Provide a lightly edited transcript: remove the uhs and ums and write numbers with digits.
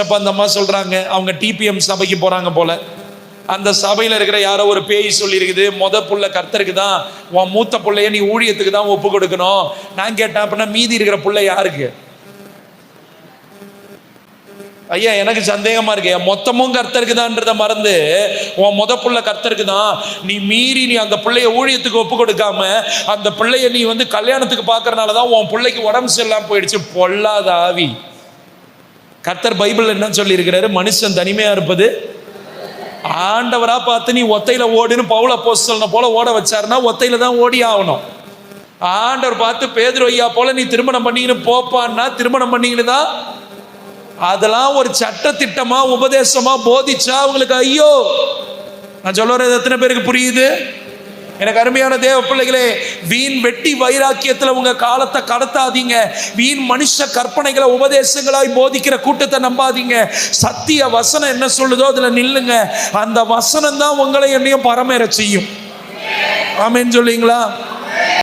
அப்ப அந்த அம்மா சொல்றாங்க, அவங்க டிபிஎம் சபைக்கு போறாங்க போல. அந்த சபையில இருக்கிற யாரோ ஒரு பேய் சொல்லி இருக்குது, புள்ள கர்த்தருக்கு தான், உன் மூத்த பிள்ளைய நீ ஊழியத்துக்கு தான் ஒப்பு கொடுக்கணும். நான் கேட்டேன், அப்படின்னா மீதி இருக்கிற பிள்ளை யாருக்கு? ஐயா எனக்கு சந்தேகமா இருக்கு. மொத்தமும் கர்த்தருக்கு தான்றத மறந்து உன் புள்ள கர்த்தருக்கு தான், நீ மீறி நீ அந்த பிள்ளைய ஊழியத்துக்கு ஒப்பு கொடுக்காம அந்த பிள்ளைய நீ கல்யாணத்துக்கு பாக்குறதுனாலதான் உன் பிள்ளைக்கு உடம்பு சரியில்லாம போயிடுச்சு. பொல்லாத ஆவி. கர்த்தர் பைபிள் என்ன சொல்லி இருக்கிறாரு? மனுஷன் தனிமையா இருப்பது ஆண்டவரா பார்த்து நீ ஒத்தையில ஓடுன்னு பவுல் அப்போஸ்தலனை போல ஓட வச்சாருன்னா ஒத்தையில தான் ஓடி ஆகணும். ஆண்டவர் பார்த்து பேதுரு ஐயா போல நீ திருமணம் பண்ணிக்கின்னு போப்பான்னா திருமணம் பண்ணிக்கின்னு தான். அதெல்லாம் ஒரு சட்ட திட்டமா உபதேசமா போதிச்சா அவங்களுக்கு ஐயோ. நான் சொல்ல வர்றது எத்தனை பேருக்கு புரியுது? எனக்கு அருமையான தேவ பிள்ளைகளே, வீண் வெட்டி வைராக்கியத்தில் உங்க காலத்தை கடத்தாதீங்க. வீண் மனுஷ கற்பனைகளை உபதேசங்களாய் போதிக்கிற கூட்டத்தை நம்பாதீங்க. சத்திய வசனம் என்ன சொல்லுதோ அதுல நில்லுங்க. அந்த வசனம் தான் உங்களை என்னையும் பரமேற செய்யும். ஆமென் சொல்லுவீங்களா?